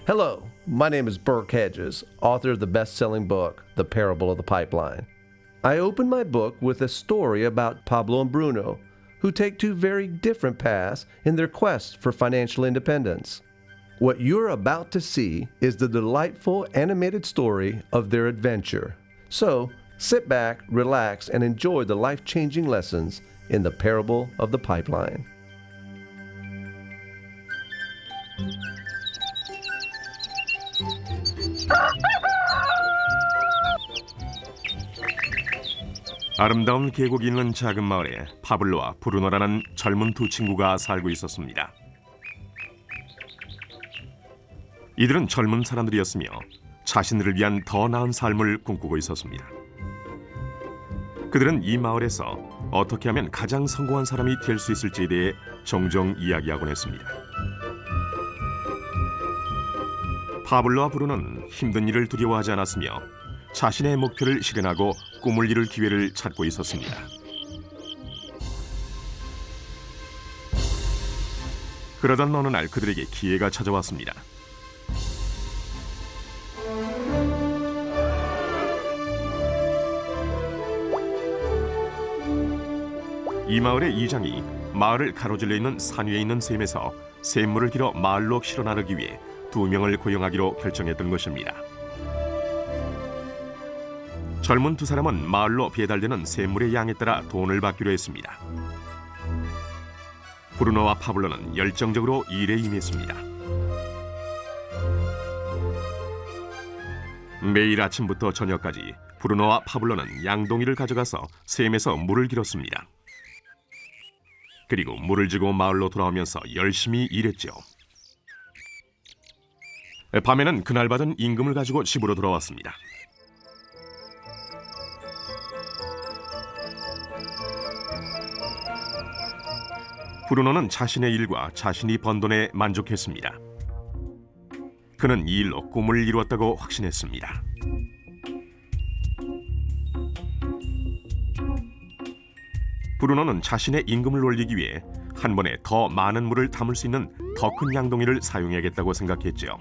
Hello, my name is Burke Hedges, author of the best-selling book, The Parable of the Pipeline. I open my book with a story about Pablo and Bruno, who take two very different paths in their quest for financial independence. What you're about to see is the delightful animated story of their adventure. So, sit back, relax, and enjoy the life-changing lessons in The Parable of the Pipeline. 아름다운 계곡이 있는 작은 마을에 파블로와 브루노라는 젊은 두 친구가 살고 있었습니다. 이들은 젊은 사람들이었으며 자신들을 위한 더 나은 삶을 꿈꾸고 있었습니다. 그들은 이 마을에서 어떻게 하면 가장 성공한 사람이 될 수 있을지에 대해 종종 이야기하곤 했습니다. 파블로와 브루노는 힘든 일을 두려워하지 않았으며 자신의 목표를 실현하고 꿈을 이룰 기회를 찾고 있었습니다. 그러던 어느 날 그들에게 기회가 찾아왔습니다. 이 마을의 이장이 마을을 가로질러 있는 산 위에 있는 샘에서 샘물을 길어 마을로 실어 나르기 위해 2명을 고용하기로 결정했던 것입니다. 젊은 두 사람은 마을로 배달되는 샘물의 양에 따라 돈을 받기로 했습니다. 브루노와 파블로는 열정적으로 일에 임했습니다. 매일 아침부터 저녁까지 브루노와 파블로는 양동이를 가져가서 샘에서 물을 길었습니다. 그리고 물을 지고 마을로 돌아오면서 열심히 일했죠. 밤에는 그날 받은 임금을 가지고 집으로 돌아왔습니다. 브루노는 자신의 일과 자신이 번 돈에 만족했습니다. 그는 이 일로 꿈을 이루었다고 확신했습니다. 브루노는 자신의 임금을 올리기 위해 한 번에 더 많은 물을 담을 수 있는 더 큰 양동이를 사용해야겠다고 생각했죠.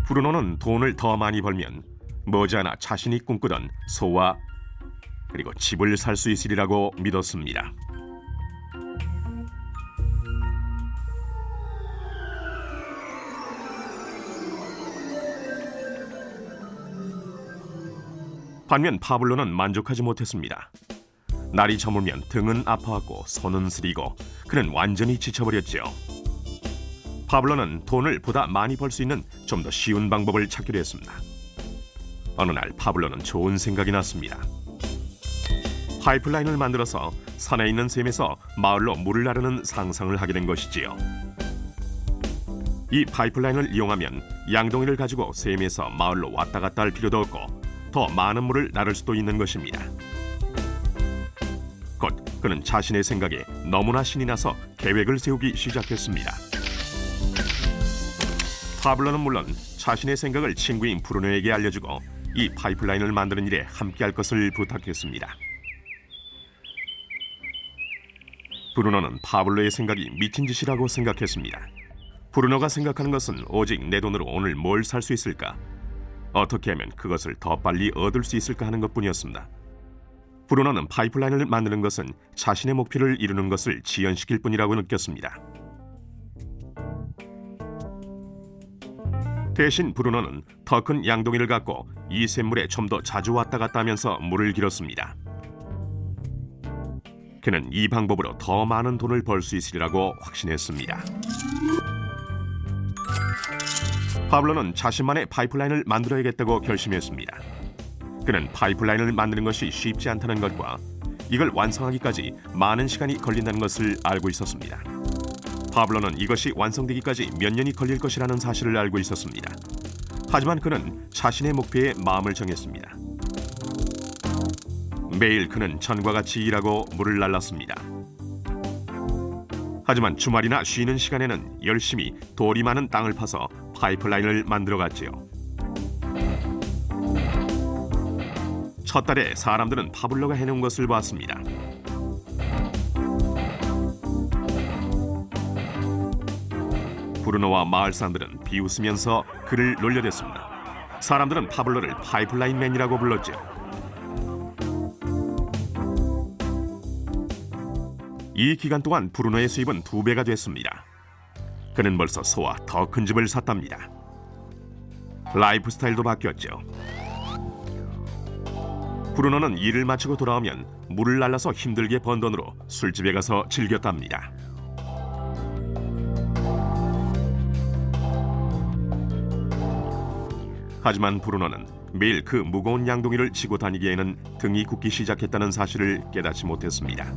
브루노는 돈을 더 많이 벌면 머지않아 자신이 꿈꾸던 소와 그리고 집을 살 수 있으리라고 믿었습니다. 반면 파블로는 만족하지 못했습니다. 날이 저물면 등은 아파하고 손은 쓰리고 그는 완전히 지쳐버렸죠. 파블로는 돈을 보다 많이 벌 수 있는 좀 더 쉬운 방법을 찾기로 했습니다. 어느 날 파블로는 좋은 생각이 났습니다. 파이프라인을 만들어서 산에 있는 샘에서 마을로 물을 나르는 상상을 하게 된 것이지요. 이 파이프라인을 이용하면 양동이를 가지고 샘에서 마을로 왔다 갔다 할 필요도 없고 더 많은 물을 나를 수도 있는 것입니다. 곧 그는 자신의 생각에 너무나 신이 나서 계획을 세우기 시작했습니다. 파블로는 물론 자신의 생각을 친구인 브루노에게 알려주고 이 파이프라인을 만드는 일에 함께할 것을 부탁했습니다. 브루노는 파블로의 생각이 미친 짓이라고 생각했습니다. 브루노가 생각하는 것은 오직 내 돈으로 오늘 뭘 살 수 있을까? 어떻게 하면 그것을 더 빨리 얻을 수 있을까 하는 것뿐이었습니다. 브루노는 파이프라인을 만드는 것은 자신의 목표를 이루는 것을 지연시킬 뿐이라고 느꼈습니다. 대신 브루노는 더 큰 양동이를 갖고 이 샘물에 좀 더 자주 왔다 갔다 하면서 물을 길었습니다. 그는 이 방법으로 더 많은 돈을 벌 수 있으리라고 확신했습니다. 파블로는 자신만의 파이프라인을 만들어야겠다고 결심했습니다. 그는 파이프라인을 만드는 것이 쉽지 않다는 것과 이걸 완성하기까지 많은 시간이 걸린다는 것을 알고 있었습니다. 파블로는 이것이 완성되기까지 몇 년이 걸릴 것이라는 사실을 알고 있었습니다. 하지만 그는 자신의 목표에 마음을 정했습니다. 매일 그는 전과 같이 일하고 물을 날랐습니다. 하지만 주말이나 쉬는 시간에는 열심히 돌이 많은 땅을 파서 파이프라인을 만들어갔지요. 첫 달에 사람들은 파블로가 해놓은 것을 봤습니다. 브루노와 마을 사람들은 비웃으면서 그를 놀려댔습니다. 사람들은 파블로를 파이프라인맨이라고 불렀죠. 이 기간 동안 브루노의 수입은 2배가 됐습니다. 그는 벌써 소와 더 큰 집을 샀답니다. 라이프 스타일도 바뀌었죠. 브루노는 일을 마치고 돌아오면 물을 날라서 힘들게 번 돈으로 술집에 가서 즐겼답니다. 하지만 브루노는 매일 그 무거운 양동이를 지고 다니기에는 등이 굽기 시작했다는 사실을 깨닫지 못했습니다.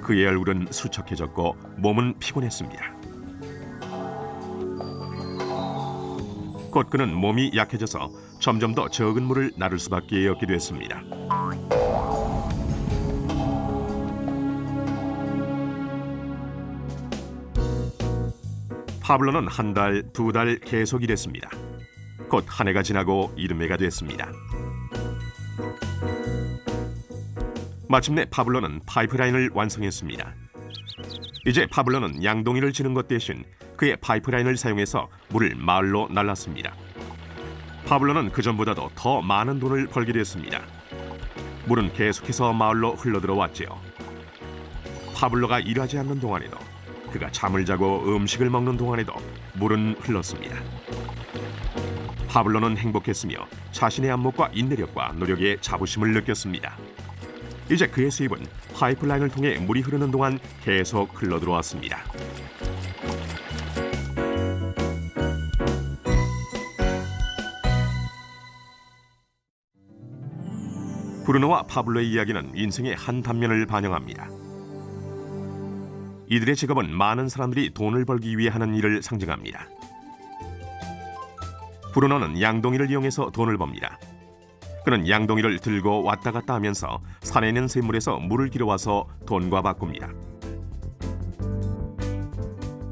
그의 얼굴은 수척해졌고 몸은 피곤했습니다. 곧 그는 몸이 약해져서 점점 더 적은 물을 나를 수밖에 없게 됐습니다. 파블로는 1달, 2달 계속 일했습니다. 곧 한 해가 지나고 이듬해가 됐습니다. 마침내 파블로는 파이프라인을 완성했습니다. 이제 파블로는 양동이를 지는 것 대신 그의 파이프라인을 사용해서 물을 마을로 날랐습니다. 파블로는 그전보다도 더 많은 돈을 벌게 됐습니다. 물은 계속해서 마을로 흘러들어왔지요. 파블로가 일하지 않는 동안에도, 그가 잠을 자고 음식을 먹는 동안에도 물은 흘렀습니다. 파블로는 행복했으며 자신의 안목과 인내력과 노력에 자부심을 느꼈습니다. 이제 그의 수입은 파이프라인을 통해 물이 흐르는 동안 계속 흘러들어왔습니다. 브루노와 파블로의 이야기는 인생의 한 단면을 반영합니다. 이들의 직업은 많은 사람들이 돈을 벌기 위해 하는 일을 상징합니다. 브루노는 양동이를 이용해서 돈을 법니다. 그는 양동이를 들고 왔다 갔다 하면서 산에 있는 샘물에서 물을 길어와서 돈과 바꿉니다.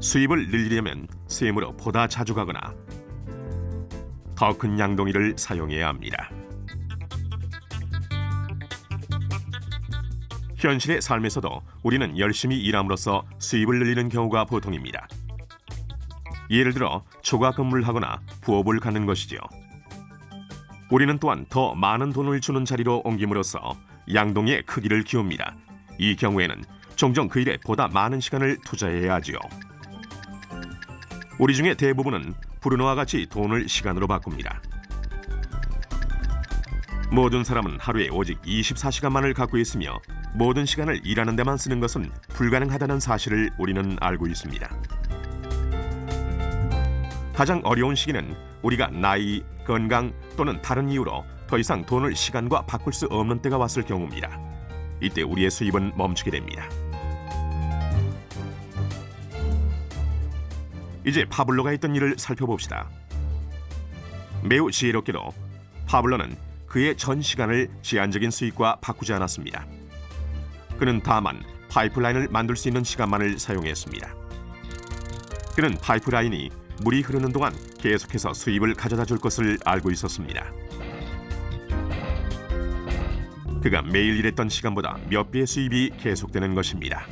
수입을 늘리려면 샘으로 보다 자주 가거나 더 큰 양동이를 사용해야 합니다. 현실의 삶에서도 우리는 열심히 일함으로써 수입을 늘리는 경우가 보통입니다. 예를 들어 초과 근무를 하거나 부업을 갖는 것이죠. 우리는 또한 더 많은 돈을 주는 자리로 옮김으로써 양동이의 크기를 키웁니다. 이 경우에는 종종 그 일에 보다 많은 시간을 투자해야 하지요. 우리 중에 대부분은 브루노와 같이 돈을 시간으로 바꿉니다. 모든 사람은 하루에 오직 24시간만을 갖고 있으며 모든 시간을 일하는 데만 쓰는 것은 불가능하다는 사실을 우리는 알고 있습니다. 가장 어려운 시기는 우리가 나이, 건강 또는 다른 이유로 더 이상 돈을 시간과 바꿀 수 없는 때가 왔을 경우입니다. 이때 우리의 수입은 멈추게 됩니다. 이제 파블로가 했던 일을 살펴봅시다. 매우 지혜롭게도 파블로는 그의 전 시간을 제한적인 수익과 바꾸지 않았습니다. 그는 다만 파이프라인을 만들 수 있는 시간만을 사용했습니다. 그는 파이프라인이 물이 흐르는 동안 계속해서 수입을 가져다 줄 것을 알고 있었습니다. 그가 매일 일했던 시간보다 몇 배의 수입이 계속되는 것입니다.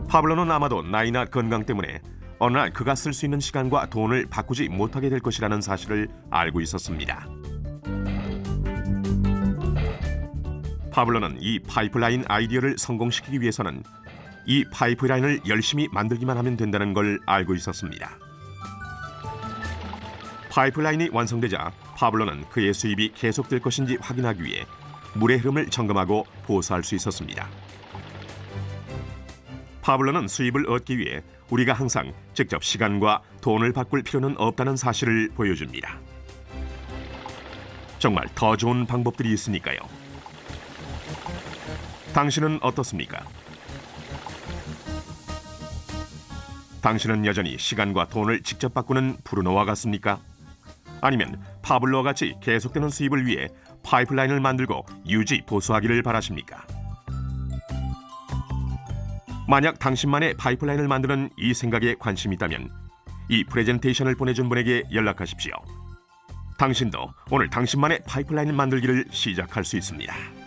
파블로는 아마도 나이나 건강 때문에 어느 날 그가 쓸 수 있는 시간과 돈을 바꾸지 못하게 될 것이라는 사실을 알고 있었습니다. 파블로는 이 파이프라인 아이디어를 성공시키기 위해서는 이 파이프라인을 열심히 만들기만 하면 된다는 걸 알고 있었습니다. 파이프라인이 완성되자 파블로는 그의 수입이 계속될 것인지 확인하기 위해 물의 흐름을 점검하고 보수할 수 있었습니다. 파블로는 수입을 얻기 위해 우리가 항상 직접 시간과 돈을 바꿀 필요는 없다는 사실을 보여줍니다. 정말 더 좋은 방법들이 있으니까요. 당신은 어떻습니까? 당신은 여전히 시간과 돈을 직접 바꾸는 브루노와 같습니까? 아니면 파블로와 같이 계속되는 수입을 위해 파이프라인을 만들고 유지 보수하기를 바라십니까? 만약 당신만의 파이프라인을 만드는 이 생각에 관심이 있다면 이 프레젠테이션을 보내준 분에게 연락하십시오. 당신도 오늘 당신만의 파이프라인을 만들기를 시작할 수 있습니다.